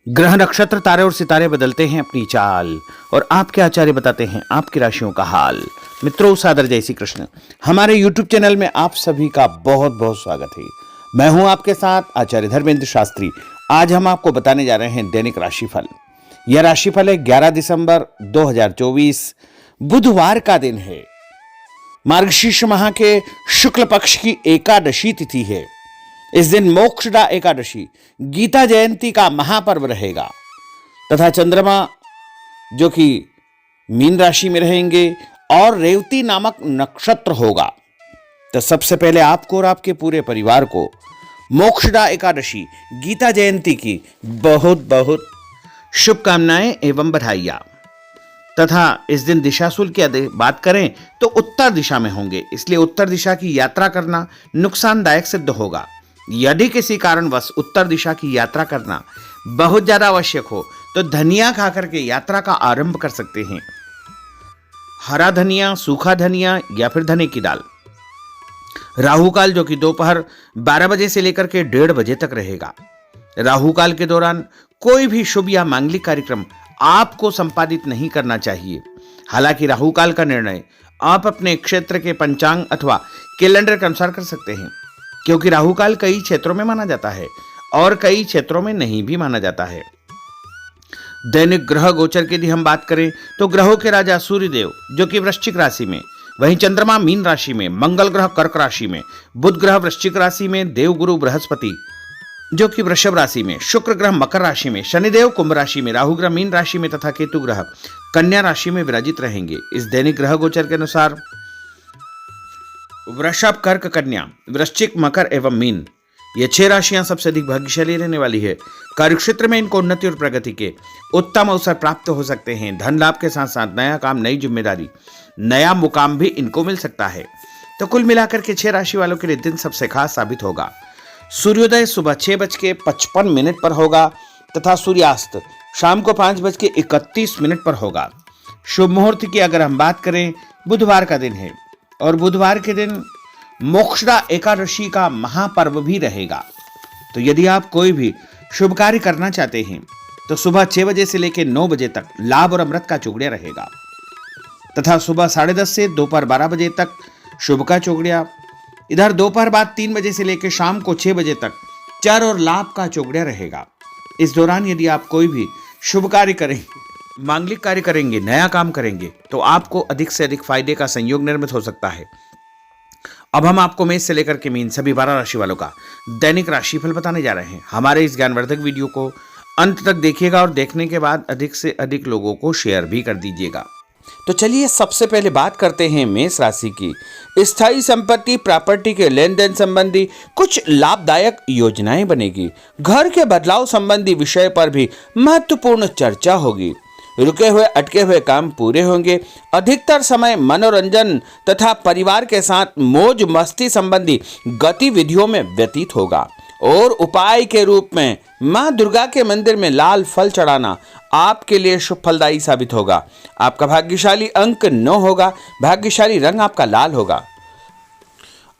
ग्रह नक्षत्र तारे और सितारे बदलते हैं अपनी चाल और आपके आचार्य बताते हैं आपकी राशियों का हाल। मित्रों, सादर जय श्री कृष्ण। हमारे YouTube चैनल में आप सभी का बहुत बहुत स्वागत है। मैं हूं आपके साथ आचार्य धर्मेंद्र शास्त्री। आज हम आपको बताने जा रहे हैं दैनिक राशिफल। यह राशिफल है 11 दिसंबर 2024, बुधवार का दिन है। मार्गशीर्ष माह के शुक्ल पक्ष की एकादशी तिथि है। इस दिन मोक्षदा एकादशी गीता जयंती का महापर्व रहेगा तथा चंद्रमा जो कि मीन राशि में रहेंगे और रेवती नामक नक्षत्र होगा। तो सबसे पहले आपको और आपके पूरे परिवार को मोक्षदा एकादशी गीता जयंती की बहुत बहुत शुभकामनाएं एवं बधाइयां। तथा इस दिन दिशाशूल की बात करें तो उत्तर दिशा में होंगे, इसलिए उत्तर दिशा की यात्रा करना नुकसानदायक सिद्ध होगा। यदि किसी कारणवश उत्तर दिशा की यात्रा करना बहुत ज्यादा आवश्यक हो तो धनिया खाकर के यात्रा का आरंभ कर सकते हैं। हरा धनिया, सूखा धनिया या फिर धने की दाल। राहु काल जो कि दोपहर 12 बजे से लेकर के 1:30 बजे तक रहेगा। राहु काल के दौरान कोई भी शुभ या मांगलिक कार्यक्रम आपको संपादित नहीं करना चाहिए। हालांकि राहु काल का निर्णय आप अपने क्षेत्र के पंचांग अथवा कैलेंडर के अनुसार कर सकते हैं, क्योंकि राहु काल कई क्षेत्रों में माना जाता है और कई क्षेत्रों में नहीं भी माना जाता है। दैनिक ग्रह गोचर की यदि हम बात करें तो ग्रहों के राजा सूर्यदेव जो कि वृश्चिक राशि में, वहीं चंद्रमा मीन राशि में, मंगल ग्रह कर्क राशि में, बुध ग्रह वृश्चिक राशि में, देवगुरु बृहस्पति जो कि वृषभ राशि में, शुक्र ग्रह मकर राशि में, शनिदेव कुंभ राशि में, राहु ग्रह मीन राशि में तथा केतु ग्रह कन्या राशि में विराजित रहेंगे। इस दैनिक ग्रह गोचर के अनुसार वृषभ, कर्क, कन्या, वृश्चिक, मकर एवं मीन ये 6 राशियां सबसे अधिक भाग्यशाली रहने वाली है। कार्यक्षेत्र में इनको उन्नति और प्रगति के उत्तम अवसर प्राप्त हो सकते हैं। धन लाभ के साथ साथ नया काम, नई जिम्मेदारी, नया मुकाम भी इनको मिल सकता है। तो कुल मिलाकर के 6 राशि वालों के लिए दिन सबसे खास साबित होगा। सूर्योदय सुबह 6:55 पर होगा तथा सूर्यास्त शाम को 5:31 पर होगा। शुभ मुहूर्त की अगर हम बात करें, बुधवार का दिन है और बुधवार के दिन मोक्षदा एकादशी का महापर्व भी रहेगा। तो यदि आप कोई भी शुभ कार्य करना चाहते हैं तो सुबह 6 बजे से लेकर 9 बजे तक लाभ और अमृत का चौगड़िया रहेगा तथा सुबह 10:30 से दोपहर 12 बजे तक शुभ का चौगड़िया। इधर दोपहर बाद 3 बजे से लेकर शाम को 6 बजे तक चर और लाभ का चौगड़िया रहेगा। इस दौरान यदि आप कोई भी शुभ कार्य करेंगे, मांगलिक कार्य करेंगे, नया काम करेंगे तो आपको अधिक से अधिक फायदे का संयोग निर्मित हो सकता है। अब हम आपको मेष से लेकर के मीन सभी 12 राशि वालों का दैनिक राशिफल बताने जा रहे हैं। हमारे इस ज्ञानवर्धक वीडियो को अंत तक देखिएगा और देखने के बाद अधिक से अधिक लोगों को शेयर भी कर दीजिएगा। तो चलिए सबसे पहले बात करते हैं मेष राशि की। स्थायी संपत्ति, प्रॉपर्टी के लेन देन संबंधी कुछ लाभदायक योजनाएं बनेगी। घर के बदलाव संबंधी विषय पर भी महत्वपूर्ण चर्चा होगी। रुके हुए अटके हुए काम पूरे होंगे। अधिकतर समय मनोरंजन तथा परिवार के साथ मौज मस्ती संबंधी गतिविधियों में व्यतीत होगा। और उपाय के रूप में मां दुर्गा के मंदिर में लाल फल चढ़ाना आपके लिए शुभ फलदायी साबित होगा। आपका भाग्यशाली अंक 9 होगा। भाग्यशाली रंग आपका लाल होगा।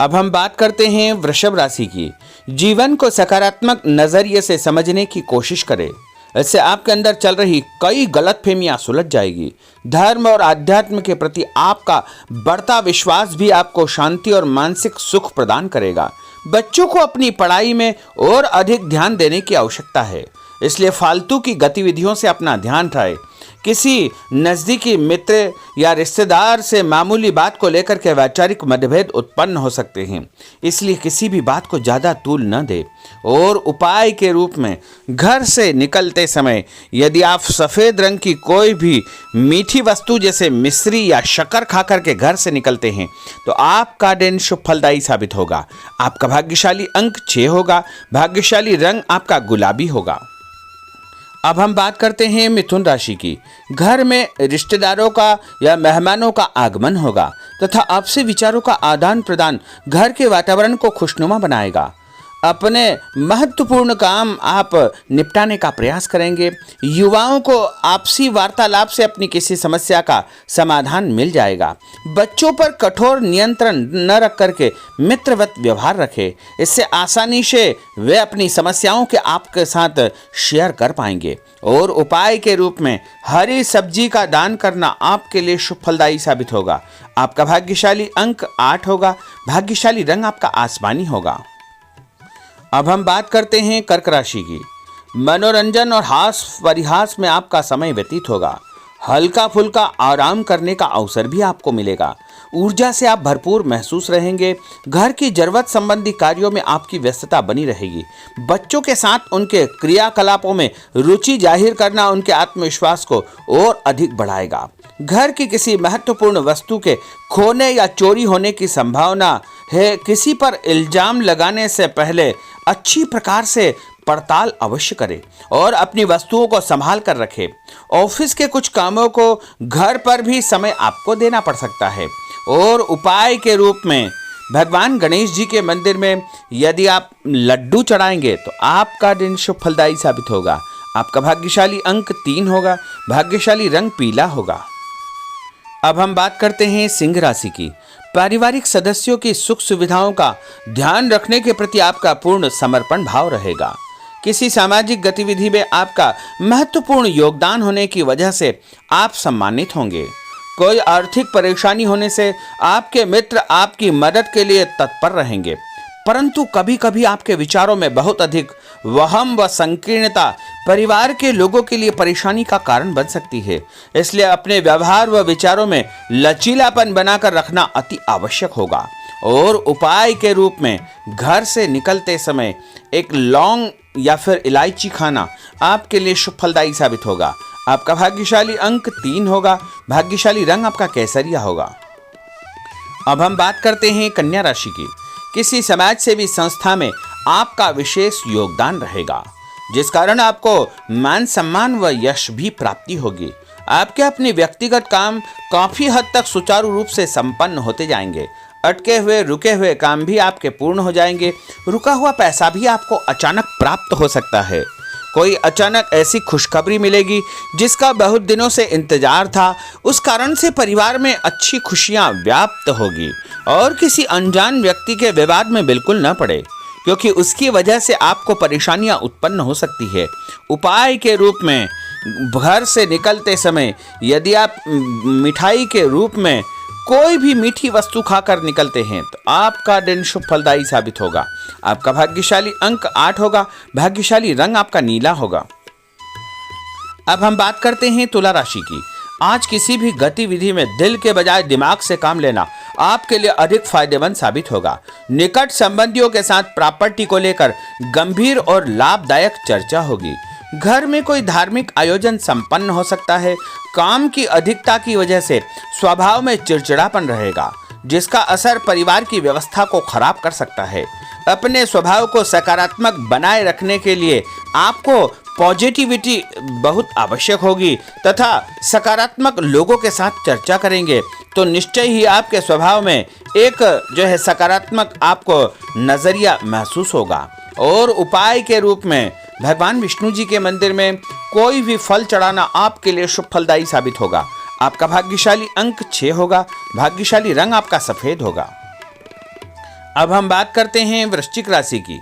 अब हम बात करते हैं वृषभ राशि की। जीवन को सकारात्मक नजरिए से समझने की कोशिश करें, इससे आपके अंदर चल रही कई गलतफहमियां सुलझ जाएगी। धर्म और आध्यात्म के प्रति आपका बढ़ता विश्वास भी आपको शांति और मानसिक सुख प्रदान करेगा। बच्चों को अपनी पढ़ाई में और अधिक ध्यान देने की आवश्यकता है, इसलिए फालतू की गतिविधियों से अपना ध्यान हटाएं। किसी नज़दीकी मित्र या रिश्तेदार से मामूली बात को लेकर के वैचारिक मतभेद उत्पन्न हो सकते हैं, इसलिए किसी भी बात को ज़्यादा तूल न दे। और उपाय के रूप में घर से निकलते समय यदि आप सफ़ेद रंग की कोई भी मीठी वस्तु जैसे मिश्री या शक्कर खाकर के घर से निकलते हैं तो आपका दिन शुभ फलदायी साबित होगा। आपका भाग्यशाली अंक 6 होगा। भाग्यशाली रंग आपका गुलाबी होगा। अब हम बात करते हैं मिथुन राशि की। घर में रिश्तेदारों का या मेहमानों का आगमन होगा तथा आपसे विचारों का आदान प्रदान घर के वातावरण को खुशनुमा बनाएगा। अपने महत्वपूर्ण काम आप निपटाने का प्रयास करेंगे। युवाओं को आपसी वार्तालाप से अपनी किसी समस्या का समाधान मिल जाएगा। बच्चों पर कठोर नियंत्रण न रख करके मित्रवत व्यवहार रखें। इससे आसानी से वे अपनी समस्याओं के आपके साथ शेयर कर पाएंगे। और उपाय के रूप में हरी सब्जी का दान करना आपके लिए शुभ फलदायी साबित होगा। आपका भाग्यशाली अंक 8 होगा। भाग्यशाली रंग आपका आसमानी होगा। अब हम बात करते हैं कर्क राशि की। मनोरंजन और हास परिहास में आपका समय व्यतीत होगा। हल्का फुल्का आराम करने का अवसर भी आपको मिलेगा। ऊर्जा से आप भरपूर महसूस रहेंगे। घर की जरूरत संबंधी कार्यों में आपकी व्यस्तता बनी रहेगी। बच्चों के साथ उनके क्रियाकलापों में रुचि जाहिर करना उनके आत्मविश्वास को और अधिक बढ़ाएगा। घर की किसी महत्वपूर्ण वस्तु के खोने या चोरी होने की संभावना है। किसी पर इल्जाम लगाने से पहले अच्छी प्रकार से पड़ताल अवश्य करें और अपनी वस्तुओं को संभाल कर रखें। ऑफिस के कुछ कामों को घर पर भी समय आपको देना पड़ सकता है। और उपाय के रूप में भगवान गणेश जी के मंदिर में यदि आप लड्डू चढ़ाएंगे तो आपका दिन शुभ फलदायी साबित होगा। आपका भाग्यशाली अंक 3 होगा। भाग्यशाली रंग पीला होगा। अब हम बात करते हैं सिंह राशि की। पारिवारिक सदस्यों की सुख सुविधाओं का ध्यान रखने के प्रति आपका पूर्ण समर्पण भाव रहेगा। किसी सामाजिक गतिविधि में आपका महत्वपूर्ण योगदान होने की वजह से आप सम्मानित होंगे। कोई आर्थिक परेशानी होने से आपके मित्र आपकी मदद के लिए तत्पर रहेंगे, परंतु कभी कभी आपके विचारों में बहुत अधिक वहम व संकीर्णता परिवार के लोगों के लिए परेशानी का कारण बन सकती है। इसलिए अपने व्यवहार व विचारों में लचीलापन बनाकर रखना अति आवश्यक होगा। और उपाय के रूप में घर से निकलते समय एक लौंग या फिर इलायची खाना आपके लिए शुभ फलदायी साबित होगा। आपका भाग्यशाली अंक 3 होगा। भाग्यशाली रंग आपका केसरिया होगा। अब हम बात करते हैं कन्या राशि की। किसी समाज सेवी संस्था में आपका विशेष योगदान रहेगा, जिस कारण आपको मान सम्मान व यश भी प्राप्ति होगी। आपके अपने व्यक्तिगत काम काफी हद तक सुचारू रूप से संपन्न होते जाएंगे। अटके हुए रुके हुए काम भी आपके पूर्ण हो जाएंगे। रुका हुआ पैसा भी आपको अचानक प्राप्त हो सकता है। कोई अचानक ऐसी खुशखबरी मिलेगी जिसका बहुत दिनों से इंतजार था। उस कारण से परिवार में अच्छी खुशियां व्याप्त होगी। और किसी अनजान व्यक्ति के विवाद में बिल्कुल न पड़े, क्योंकि उसकी वजह से आपको परेशानियां उत्पन्न हो सकती है। उपाय के रूप में घर से निकलते समय यदि आप मिठाई के रूप में कोई भी मीठी वस्तु खाकर निकलते हैं तो आपका दिन शुभ फलदायी साबित होगा। आपका भाग्यशाली अंक 8 होगा। भाग्यशाली रंग आपका नीला होगा। अब हम बात करते हैं तुला राशि की। आज किसी भी गतिविधि में दिल के बजाय दिमाग से काम लेना आपके लिए अधिक फायदेमंद साबित होगा। निकट संबंधियों के साथ प्रॉपर्टी को लेकर गंभीर और लाभदायक चर्चा होगी। घर में कोई धार्मिक आयोजन संपन्न हो सकता है। काम की अधिकता की वजह से स्वभाव में चिड़चिड़ापन रहेगा, जिसका असर परिवार की व्यवस्था को खराब कर सकता है। अपने स्वभाव को सकारात्मक बनाए रखने के लिए आपको पॉजिटिविटी बहुत आवश्यक होगी तथा सकारात्मक लोगों के साथ चर्चा करेंगे तो निश्चय ही आपके स्वभाव में एक सकारात्मक आपको नजरिया महसूस होगा। और उपाय के रूप में भगवान विष्णु जी के मंदिर में कोई भी फल चढ़ाना आपके लिए शुभ फलदायी साबित होगा। आपका भाग्यशाली अंक 6 होगा। भाग्यशाली रंग आपका सफेद होगा। अब हम बात करते हैं वृश्चिक राशि की।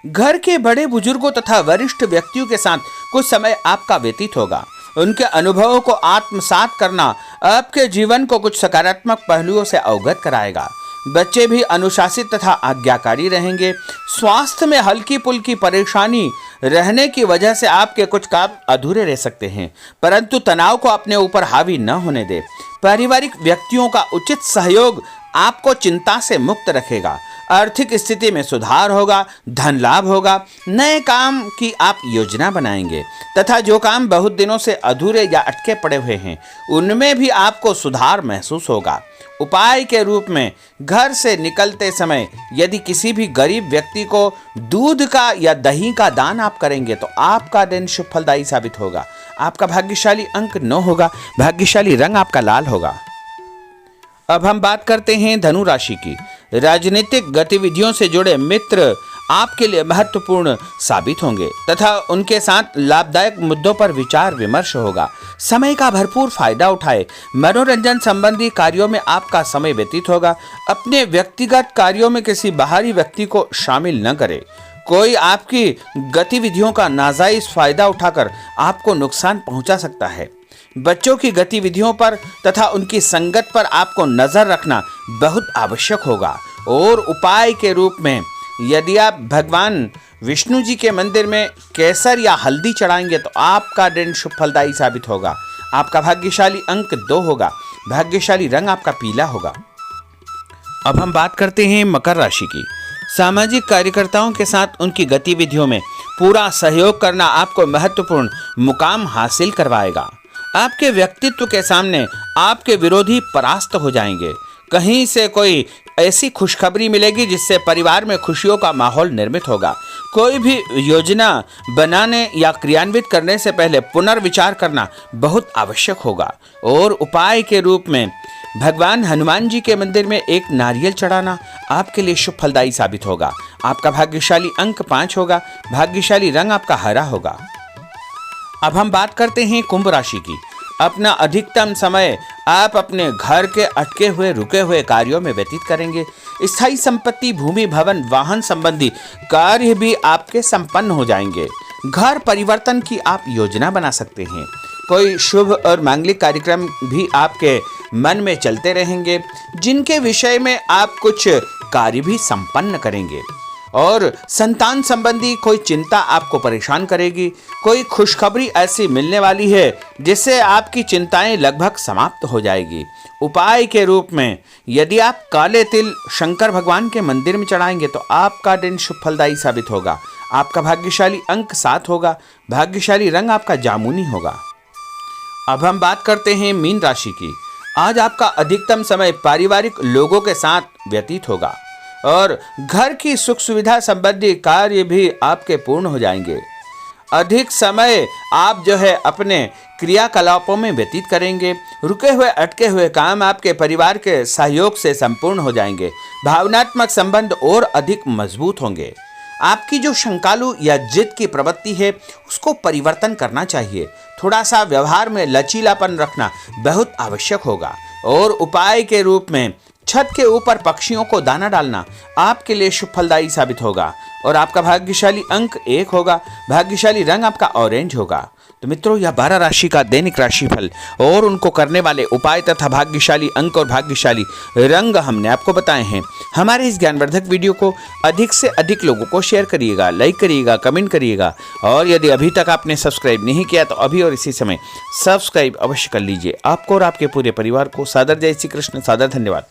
घर के बड़े बुजुर्गों तथा वरिष्ठ व्यक्तियों के साथ कुछ समय आपका व्यतीत होगा। उनके अनुभवों को आत्मसात करना आपके जीवन को कुछ सकारात्मक पहलुओं से अवगत कराएगा। बच्चे भी अनुशासित तथा आज्ञाकारी रहेंगे। स्वास्थ्य में हल्की पुल्की परेशानी रहने की वजह से आपके कुछ काम अधूरे रह सकते हैं, परंतु तनाव को अपने ऊपर हावी न होने दे। पारिवारिक व्यक्तियों का उचित सहयोग आपको चिंता से मुक्त रखेगा। आर्थिक स्थिति में सुधार होगा। धन लाभ होगा। नए काम की आप योजना बनाएंगे तथा जो काम बहुत दिनों से अधूरे या अटके पड़े हुए हैं उनमें भी आपको सुधार महसूस होगा। उपाय के रूप में घर से निकलते समय यदि किसी भी गरीब व्यक्ति को दूध का या दही का दान आप करेंगे तो आपका दिन शुभ फलदायी साबित होगा। आपका भाग्यशाली अंक 9 होगा। भाग्यशाली रंग आपका लाल होगा। अब हम बात करते हैं धनु राशि की। राजनीतिक गतिविधियों से जुड़े मित्र आपके लिए महत्वपूर्ण साबित होंगे तथा उनके साथ लाभदायक मुद्दों पर विचार विमर्श होगा। समय का भरपूर फायदा उठाए। मनोरंजन संबंधी कार्यों में आपका समय व्यतीत होगा। अपने व्यक्तिगत कार्यों में किसी बाहरी व्यक्ति को शामिल न करें। कोई आपकी गतिविधियों का नाजायज फायदा उठाकर आपको नुकसान पहुंचा सकता है। बच्चों की गतिविधियों पर तथा उनकी संगत पर आपको नजर रखना बहुत आवश्यक होगा। और उपाय के रूप में यदि आप भगवान विष्णु जी के मंदिर में केसर या हल्दी चढ़ाएंगे तो आपका दिन शुभ फलदायी साबित होगा। आपका भाग्यशाली अंक 2 होगा। भाग्यशाली रंग आपका पीला होगा। अब हम बात करते हैं मकर राशि की। सामाजिक कार्यकर्ताओं के साथ उनकी गतिविधियों में पूरा सहयोग करना आपको महत्वपूर्ण मुकाम हासिल करवाएगा। आपके व्यक्तित्व के सामने आपके विरोधी परास्त हो जाएंगे। कहीं से कोई ऐसी खुशखबरी मिलेगी जिससे परिवार में खुशियों का माहौल निर्मित होगा। कोई भी योजना बनाने या क्रियान्वित करने से पहले पुनर्विचार करना बहुत आवश्यक होगा। और उपाय के रूप में भगवान हनुमान जी के मंदिर में एक नारियल चढ़ाना आपके लिए शुभ फलदायी साबित होगा। आपका भाग्यशाली अंक 5 होगा। भाग्यशाली रंग आपका हरा होगा। अब हम बात करते हैं कुंभ राशि की। अपना अधिकतम समय आप अपने घर के अटके हुए रुके हुए कार्यों में व्यतीत करेंगे। स्थायी संपत्ति, भूमि, भवन, वाहन संबंधी कार्य भी आपके संपन्न हो जाएंगे। घर परिवर्तन की आप योजना बना सकते हैं। कोई शुभ और मांगलिक कार्यक्रम भी आपके मन में चलते रहेंगे, जिनके विषय में आप कुछ कार्य भी संपन्न करेंगे। और संतान संबंधी कोई चिंता आपको परेशान करेगी। कोई खुशखबरी ऐसी मिलने वाली है जिससे आपकी चिंताएं लगभग समाप्त हो जाएगी। उपाय के रूप में यदि आप काले तिल शंकर भगवान के मंदिर में चढ़ाएंगे तो आपका दिन शुभ फलदायी साबित होगा। आपका भाग्यशाली अंक 7 होगा। भाग्यशाली रंग आपका जामुनी होगा। अब हम बात करते हैं मीन राशि की। आज आपका अधिकतम समय पारिवारिक लोगों के साथ व्यतीत होगा और घर की सुख सुविधा संबंधी कार्य भी आपके पूर्ण हो जाएंगे। अधिक समय आप अपने क्रियाकलापों में व्यतीत करेंगे। रुके हुए अटके हुए काम आपके परिवार के सहयोग से संपूर्ण हो जाएंगे। भावनात्मक संबंध और अधिक मजबूत होंगे। आपकी जो शंकालु या जिद की प्रवृत्ति है उसको परिवर्तन करना चाहिए। थोड़ा सा व्यवहार में लचीलापन रखना बहुत आवश्यक होगा। और उपाय के रूप में छत के ऊपर पक्षियों को दाना डालना आपके लिए शुभ फलदायी साबित होगा। और आपका भाग्यशाली अंक 1 होगा। भाग्यशाली रंग आपका ऑरेंज होगा। तो मित्रों, यह 12 राशि का दैनिक राशिफल और उनको करने वाले उपाय तथा भाग्यशाली अंक और भाग्यशाली रंग हमने आपको बताए हैं। हमारे इस ज्ञानवर्धक वीडियो को अधिक से अधिक लोगों को शेयर करिएगा, लाइक करिएगा, कमेंट करिएगा। और यदि अभी तक आपने सब्सक्राइब नहीं किया तो अभी और इसी समय सब्सक्राइब अवश्य कर लीजिए। आपको और आपके पूरे परिवार को सादर जय श्री कृष्ण, सादर धन्यवाद।